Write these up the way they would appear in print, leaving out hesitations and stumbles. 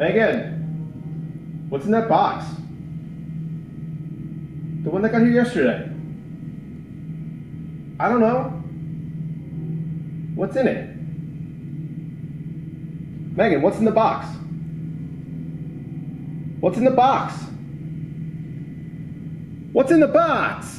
Megan, what's in that box? The one that got here yesterday. I don't know. What's in it? Megan, what's in the box? What's in the box? What's in the box?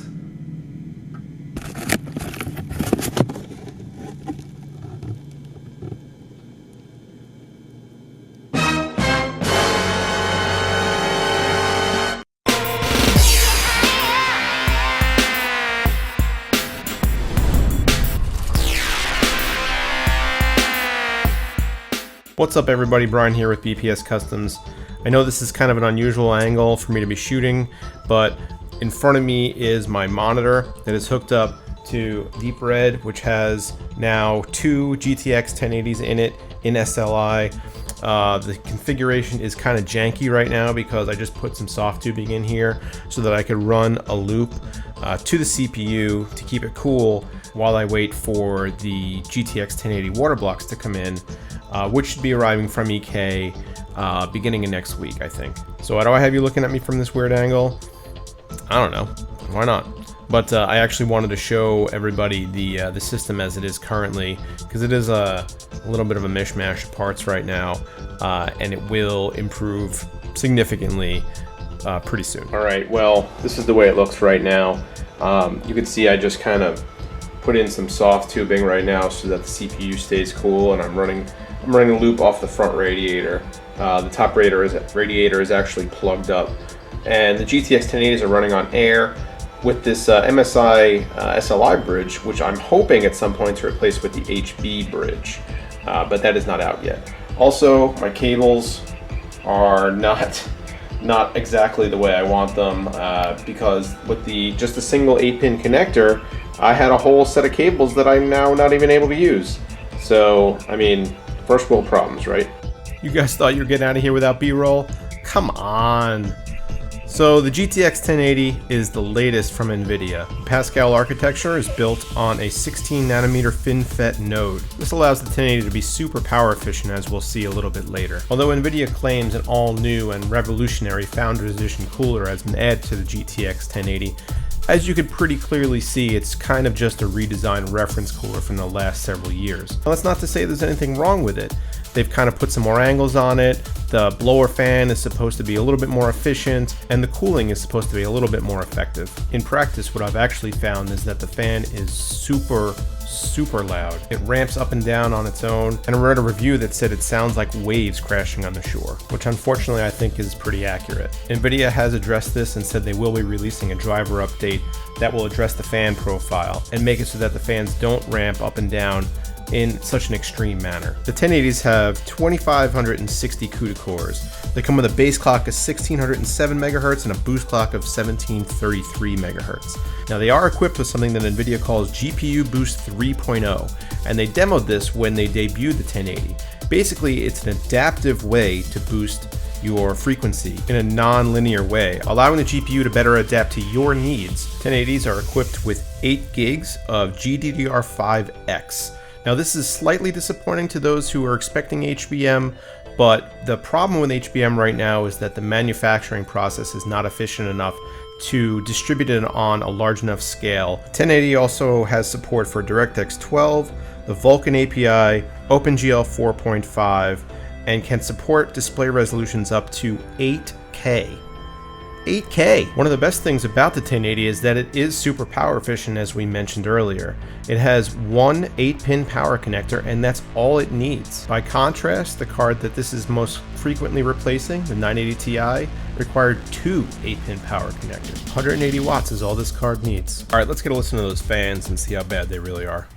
What's up everybody, Brian here with BPS Customs. I know this is kind of an unusual angle for me to be shooting, but in front of me is my monitor that is hooked up to Deep Red, which has now two GTX 1080s in it in SLI. The configuration is kind of janky right now because I just put some soft tubing in here so that I could run a loop to the CPU to keep it cool while I wait for the GTX 1080 water blocks to come in, which should be arriving from EK beginning of next week, I think. So why do I have you looking at me from this weird angle? I don't know. Why not? But I actually wanted to show everybody the system as it is currently, because it is a little bit of a mishmash of parts right now, and it will improve significantly pretty soon. All right, well, this is the way it looks right now. You can see I just kind of put in some soft tubing right now so that the CPU stays cool, and I'm running a loop off the front radiator. The top radiator is actually plugged up, and the GTX 1080s are running on air with this MSI SLI bridge, which I'm hoping at some point to replace with the HB bridge, but that is not out yet. Also, my cables are not exactly the way I want them, because with just a single 8-pin connector, I had a whole set of cables that I'm now not even able to use. So, I mean, first world problems, right? You guys thought you were getting out of here without B-roll? Come on. So the GTX 1080 is the latest from NVIDIA. The Pascal architecture is built on a 16 nanometer FinFET node. This allows the 1080 to be super power efficient, as we'll see a little bit later. Although NVIDIA claims an all new and revolutionary Founders Edition cooler has been added to the GTX 1080, as you can pretty clearly see, it's kind of just a redesigned reference cooler from the last several years. Now, that's not to say there's anything wrong with it. They've kind of put some more angles on it. The blower fan is supposed to be a little bit more efficient, and the cooling is supposed to be a little bit more effective. In practice, what I've actually found is that the fan is super loud. It ramps up and down on its own, and I read a review that said it sounds like waves crashing on the shore, which unfortunately I think is pretty accurate. NVIDIA has addressed this and said they will be releasing a driver update that will address the fan profile and make it so that the fans don't ramp up and down in such an extreme manner. The 1080s have 2560 CUDA cores. They come with a base clock of 1607 MHz and a boost clock of 1733 MHz. Now they are equipped with something that NVIDIA calls GPU Boost 3.0, and they demoed this when they debuted the 1080. Basically, it's an adaptive way to boost your frequency in a non-linear way, allowing the GPU to better adapt to your needs. 1080s are equipped with 8 gigs of GDDR5X. Now this is slightly disappointing to those who are expecting HBM, but the problem with HBM right now is that the manufacturing process is not efficient enough to distribute it on a large enough scale. 1080 also has support for DirectX 12, the Vulkan API, OpenGL 4.5, and can support display resolutions up to 8K. 8K! One of the best things about the 1080 is that it is super power efficient, as we mentioned earlier. It has one 8-pin power connector, and that's all it needs. By contrast, the card that this is most frequently replacing, the 980 Ti, required two 8-pin power connectors. 180 watts is all this card needs. Alright, let's get a listen to those fans and see how bad they really are.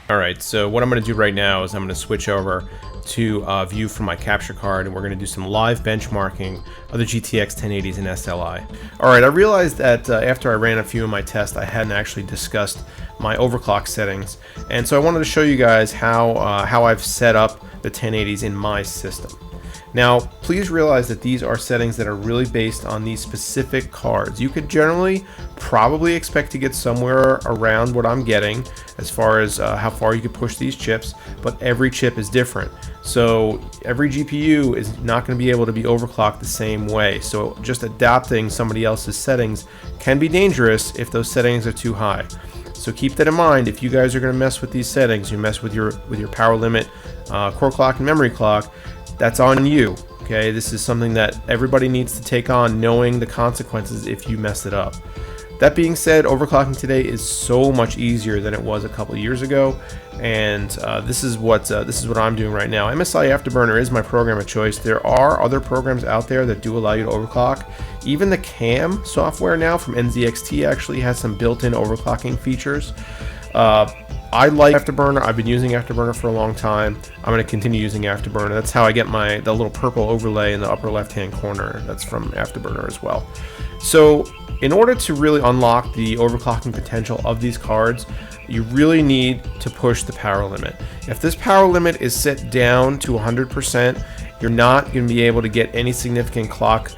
Alright, so what I'm going to do right now is I'm going to switch over to view from my capture card, and we're going to do some live benchmarking of the GTX 1080s and SLI. Alright, I realized that after I ran a few of my tests, I hadn't actually discussed my overclock settings, and so I wanted to show you guys how I've set up the 1080s in my system. Now, please realize that these are settings that are really based on these specific cards. You could generally probably expect to get somewhere around what I'm getting as far as how far you could push these chips, but every chip is different. So every GPU is not going to be able to be overclocked the same way. So just adapting somebody else's settings can be dangerous if those settings are too high. So keep that in mind. If you guys are going to mess with these settings, you mess with your power limit, core clock, and memory clock, that's on you. Okay, this is something that everybody needs to take on, knowing the consequences if you mess it up. That being said, overclocking today is so much easier than it was a couple of years ago, and this is what I'm doing right now. MSI Afterburner is my program of choice. There are other programs out there that do allow you to overclock. Even the CAM software now from NZXT actually has some built-in overclocking features. I like Afterburner. I've been using Afterburner for a long time. I'm going to continue using Afterburner. That's how I get the little purple overlay in the upper left-hand corner. That's from Afterburner as well. So in order to really unlock the overclocking potential of these cards, you really need to push the power limit. If this power limit is set down to 100%, you're not going to be able to get any significant clock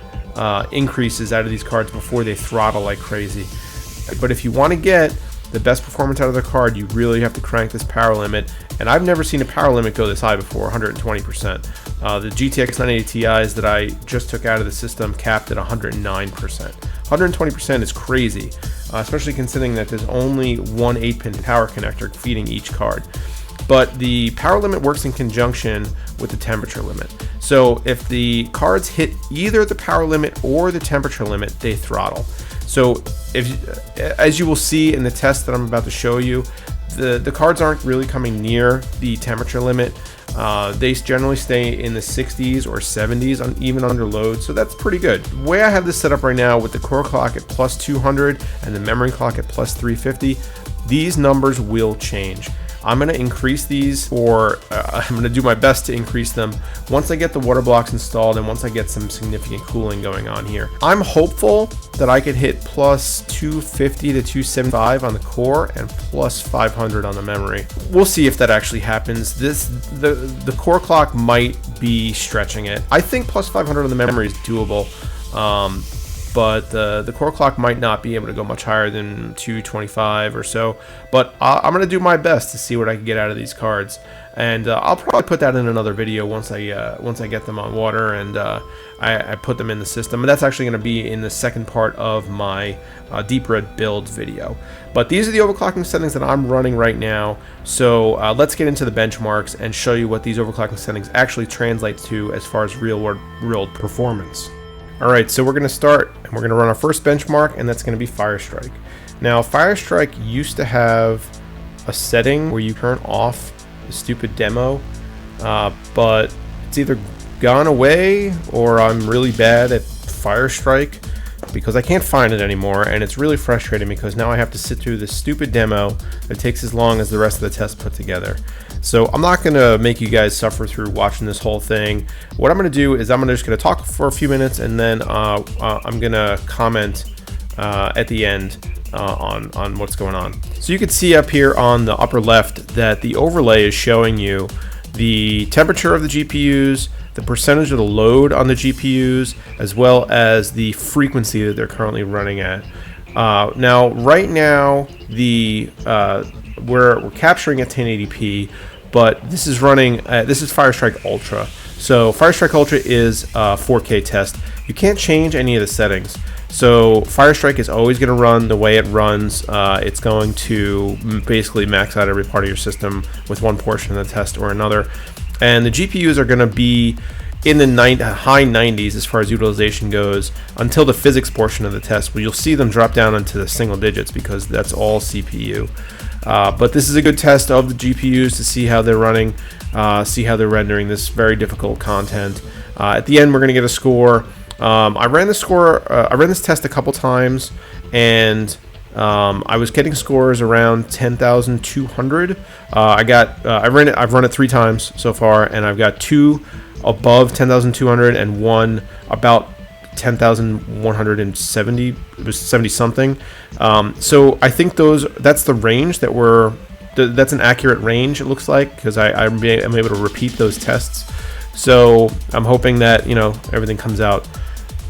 increases out of these cards before they throttle like crazy. But if you want to get the best performance out of the card, you really have to crank this power limit, and I've never seen a power limit go this high before, 120%. The GTX 980 Ti's that I just took out of the system capped at 109%. 120% is crazy, especially considering that there's only one 8-pin power connector feeding each card. But the power limit works in conjunction with the temperature limit. So if the cards hit either the power limit or the temperature limit, they throttle. So as you will see in the test that I'm about to show you, the cards aren't really coming near the temperature limit. They generally stay in the 60s or 70s, even under load, so that's pretty good. The way I have this set up right now with the core clock at plus 200 and the memory clock at plus 350, these numbers will change. I'm going to increase these, or I'm going to do my best to increase them once I get the water blocks installed and once I get some significant cooling going on here. I'm hopeful that I could hit plus 250 to 275 on the core and plus 500 on the memory. We'll see if that actually happens. The core clock might be stretching it. I think plus 500 on the memory is doable. But the core clock might not be able to go much higher than 225 or so. But I'm going to do my best to see what I can get out of these cards, and I'll probably put that in another video once I get them on water and I put them in the system. And that's actually going to be in the second part of my deep red build video. But these are the overclocking settings that I'm running right now. So let's get into the benchmarks and show you what these overclocking settings actually translate to as far as real world performance. Alright, so we're going to start and we're going to run our first benchmark, and that's going to be Firestrike. Now, Firestrike used to have a setting where you turn off the stupid demo, but it's either gone away or I'm really bad at Firestrike because I can't find it anymore, and it's really frustrating because now I have to sit through this stupid demo that takes as long as the rest of the test put together. So I'm not going to make you guys suffer through watching this whole thing. What I'm going to do is I'm just going to talk for a few minutes, and then I'm going to comment at the end on what's going on. So you can see up here on the upper left that the overlay is showing you the temperature of the GPUs, the percentage of the load on the GPUs, as well as the frequency that they're currently running at. Now, right now, we're capturing at 1080p, but this is running. This is Firestrike Ultra. So Firestrike Ultra is a 4K test. You can't change any of the settings. So Firestrike is always going to run the way it runs. It's going to basically max out every part of your system with one portion of the test or another. And the GPUs are going to be in the high 90s as far as utilization goes until the physics portion of the test, where you'll see them drop down into the single digits because that's all CPU. But this is a good test of the GPUs to see how they're running, see how they're rendering this very difficult content. At the end, we're going to get a score. I ran this test a couple times, and I was getting scores around 10,200. I've run it 3 times so far, and I've got 2 above 10,200 and 1 about 10,170. It was 70 something. So I think that's the range that's an accurate range, it looks like, because I'm able to repeat those tests. So I'm hoping that, you know, everything comes out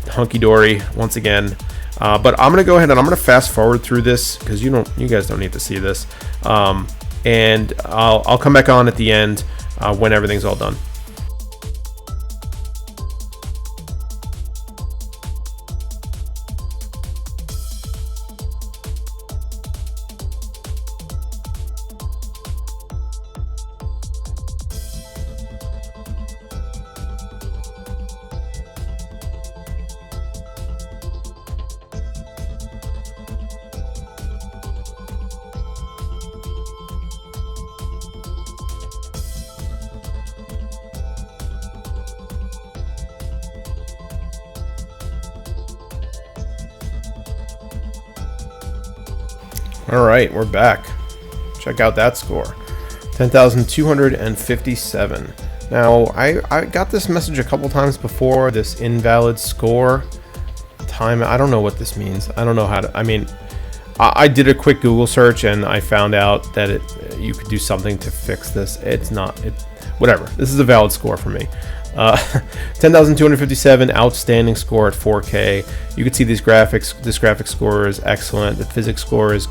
hunky-dory once again. But I'm gonna go ahead and I'm gonna fast forward through this because you guys don't need to see this. And I'll come back on at the end when everything's all done. All right, we're back. Check out that score, 10,257. Now, I got this message a couple times before, this invalid score time. I don't know what this means. I don't know how to, I mean, I did a quick Google search and I found out that you could do something to fix this. It's not, whatever. This is a valid score for me. 10,257, outstanding score at 4K. You can see these graphics. This graphics score is excellent. The physics score is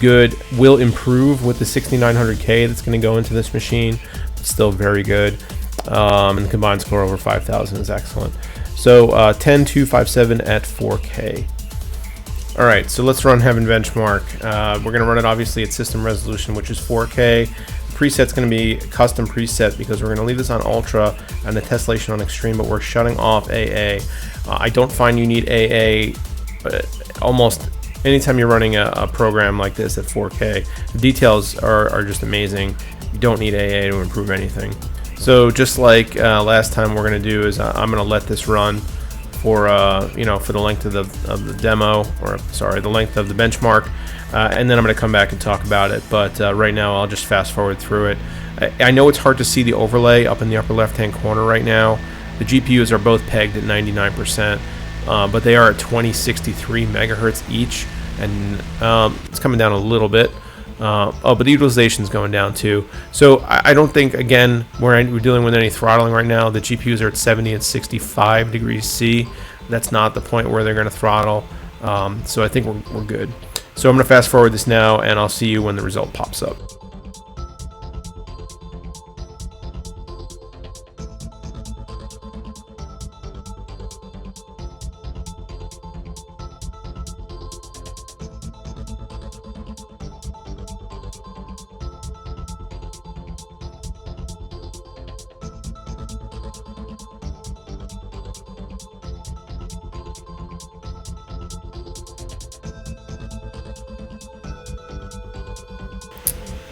good. Will improve with the 6900K that's going to go into this machine. Still very good. And the combined score over 5,000 is excellent. So 10,257 at 4K. All right, so let's run Heaven Benchmark. We're going to run it obviously at system resolution, which is 4K. The preset's going to be custom preset because we're going to leave this on Ultra and the tessellation on Extreme, but we're shutting off AA. I don't find you need AA almost anytime you're running a program like this at 4K. The details are just amazing. You don't need AA to improve anything. So just like last time, we're going to do is I'm going to let this run for you know, for the length of the demo, or sorry, the length of the benchmark, and then I'm going to come back and talk about it. But right now I'll just fast forward through it. I know it's hard to see the overlay up in the upper left hand corner right now. The GPUs are both pegged at 99%, but they are at 2063 megahertz each, and it's coming down a little bit. Oh, but the utilization is going down too. So I don't think, again, we're dealing with any throttling right now. The GPUs are at 70 and 65 degrees C. That's not the point where they're going to throttle. So I think we're good. So I'm going to fast forward this now, and I'll see you when the result pops up.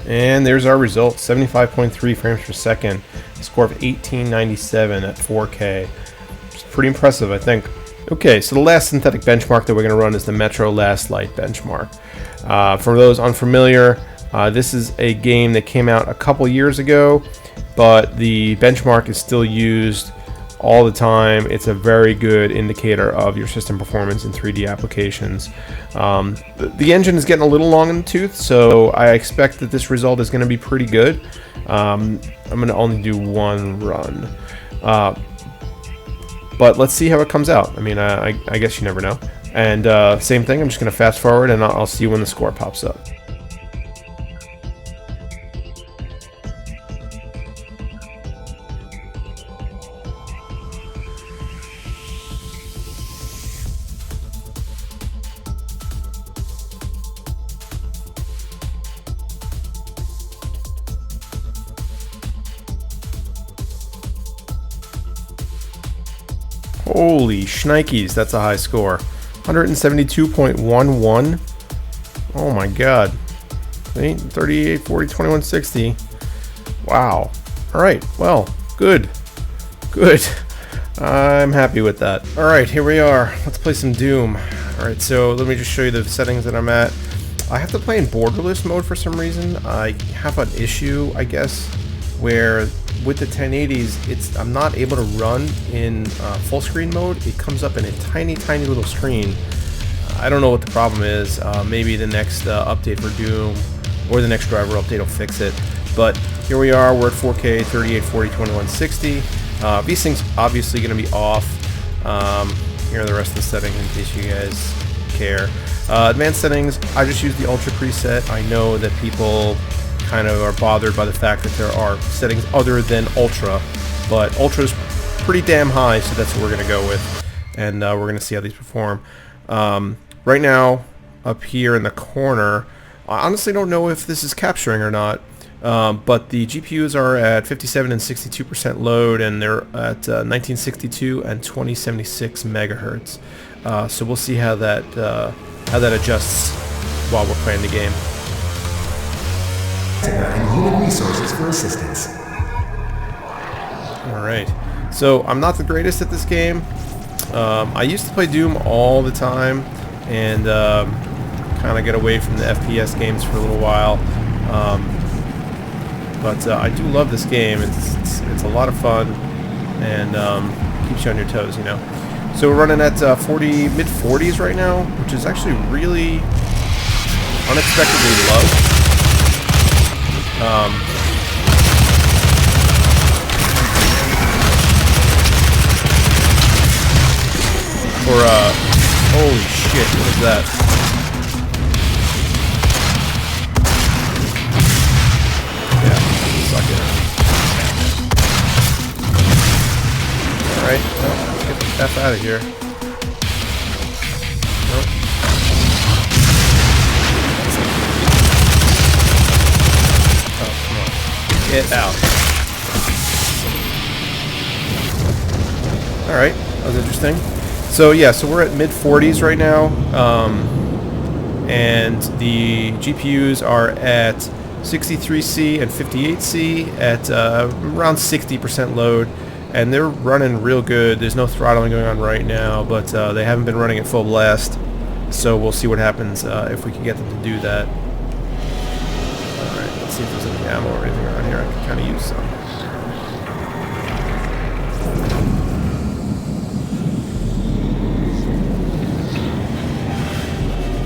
And there's our result, 75.3 frames per second, a score of 1897 at 4K. It's pretty impressive, I think. Okay, so the last synthetic benchmark that we're going to run is the Metro Last Light benchmark. For those unfamiliar, this is a game that came out a couple years ago, but the benchmark is still used all the time. It's a very good indicator of your system performance in 3D applications. The engine is getting a little long in the tooth, so I expect that this result is going to be pretty good. I'm going to only do one run, but let's see how it comes out. I mean, I guess you never know. And same thing, I'm just going to fast forward and I'll see when the score pops up. Holy shnikes, that's a high score. 172.11. Oh my god. 38, 40, 21, 60. Wow. Alright, well, good. Good. I'm happy with that. Alright, here we are. Let's play some Doom. Alright, so let me just show you the settings that I'm at. I have to play in borderless mode for some reason. I have an issue, I guess, where with the 1080s, I'm not able to run in full screen mode. It comes up in a tiny little screen. I don't know what the problem is. Maybe the next update for Doom or the next driver update will fix it. But here we are, we're at 4K, 38, 40, 21, 60. VSync's obviously going to be off. Here are the rest of the settings in case you guys care. Advanced settings, I just use the Ultra preset. I know that people kind of are bothered by the fact that there are settings other than Ultra, but Ultra's pretty damn high, so that's what we're going to go with, and we're going to see how these perform. Right now, up here in the corner, I honestly don't know if this is capturing or not, but the GPUs are at 57 and 62% load, and they're at 1962 and 2076 megahertz. So we'll see how that adjusts while we're playing the game. And human resources for assistance. All right. So I'm not the greatest at this game. I used to play Doom all the time, and kind of get away from the FPS games for a little while. But I do love this game. It's a lot of fun, and keeps you on your toes, you know. So we're running at mid 40s right now, which is actually really unexpectedly low. Holy shit, what is that? Yeah, suck it. Alright, well, let's get the F out of here. Nope. Oh, come on. Get out. Alright, that was interesting. So yeah, so we're at mid 40s right now, and the GPUs are at 63C and 58C at around 60% load, and they're running real good. There's no throttling going on right now, but they haven't been running at full blast, so we'll see what happens if we can get them to do that. Alright, let's see if there's any ammo or anything around here. I can kind of use some.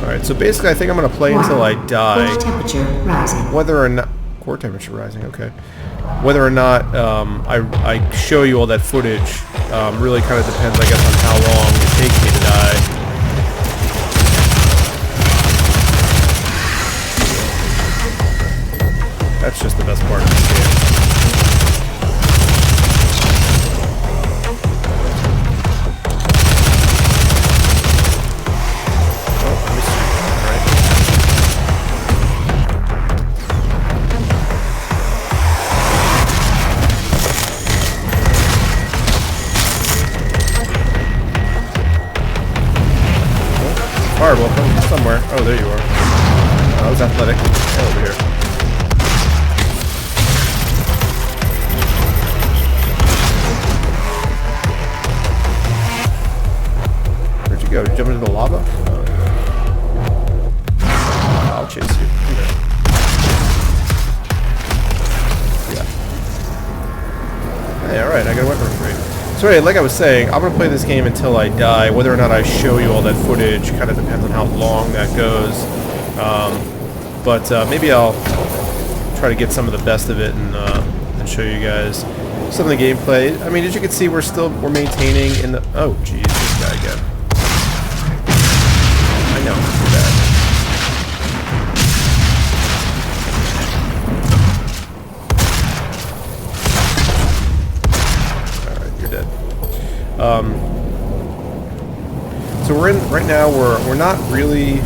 Alright, so basically I think I'm going to play until I die. Core temperature rising. Whether or not... Core temperature rising, okay. Whether or not I show you all that footage really kind of depends, I guess, on how long it takes me to die. That's just the best part of this game. Fireball from somewhere. Oh, there you are. Oh, that was athletic. Oh, over here. Where'd you go? Did you jump into the lava? Oh. I'll chase you. Yeah. Hey, alright, I got a weapon for you. So anyway, like I was saying, I'm going to play this game until I die. Whether or not I show you all that footage kind of depends on how long that goes. But maybe I'll try to get some of the best of it and show you guys some of the gameplay. I mean, as you can see, we're maintaining in the... Oh, geez, this guy again. I know, it's bad. So we're in right now. We're not really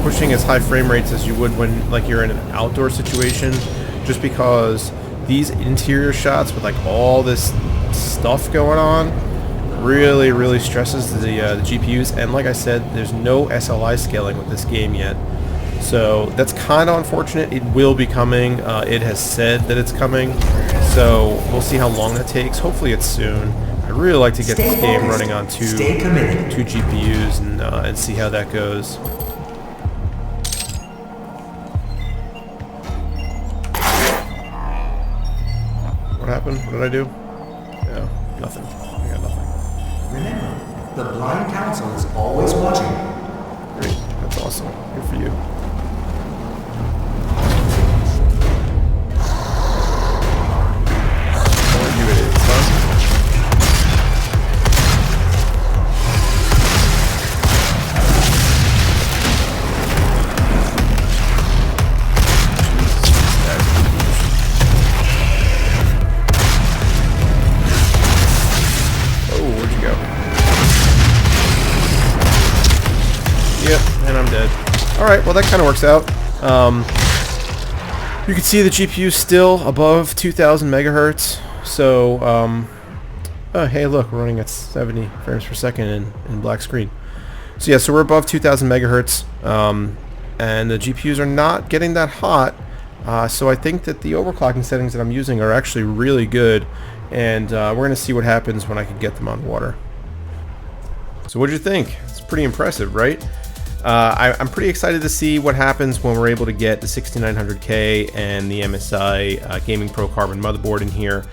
pushing as high frame rates as you would when like you're in an outdoor situation, just because these interior shots with like all this stuff going on really stresses the GPUs. And like I said, there's no SLI scaling with this game yet, so that's kind of unfortunate. It will be coming. It has said that it's coming, so we'll see how long that takes. Hopefully it's soon. I'd really like to get this game running on two GPUs and see how that goes. What happened? What did I do? Yeah, nothing. I got nothing. Remember, the Blind Council is always watching. Great. That's awesome. Good for you. You it is, huh? I'm dead. Alright, well that kind of works out. You can see the GPU is still above 2000 megahertz. So, oh, hey look, we're running at 70 frames per second in black screen. So yeah, so we're above 2000 megahertz, and the GPUs are not getting that hot. So I think that the overclocking settings that I'm using are actually really good, and we're going to see what happens when I can get them on water. So what do you think? It's pretty impressive, right? I'm pretty excited to see what happens when we're able to get the 6900K and the MSI Gaming Pro Carbon motherboard in here.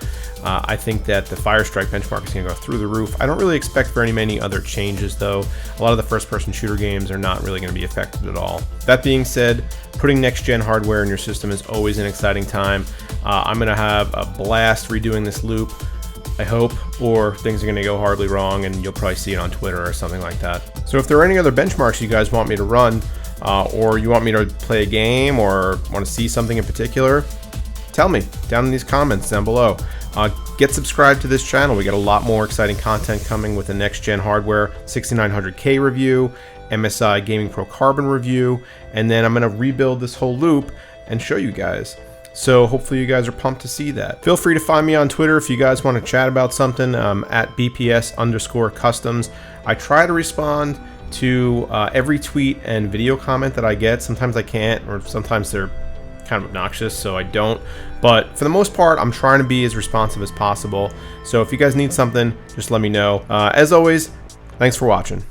I think that the Firestrike benchmark is going to go through the roof. I don't really expect very many other changes, though. A lot of the first-person shooter games are not really going to be affected at all. That being said, putting next-gen hardware in your system is always an exciting time. I'm going to have a blast redoing this loop, I hope, or things are going to go horribly wrong and you'll probably see it on Twitter or something like that. So if there are any other benchmarks you guys want me to run, or you want me to play a game or want to see something in particular, tell me down in these comments down below. Get subscribed to this channel. We got a lot more exciting content coming with the next gen hardware 6900K review, MSI Gaming Pro Carbon review, and then I'm going to rebuild this whole loop and show you guys. So hopefully you guys are pumped to see that. Feel free to find me on Twitter if you guys want to chat about something, at BPS_customs. I try to respond to every tweet and video comment that I get. Sometimes I can't, or sometimes they're kind of obnoxious, so I don't. But for the most part, I'm trying to be as responsive as possible. So if you guys need something, just let me know. As always, thanks for watching.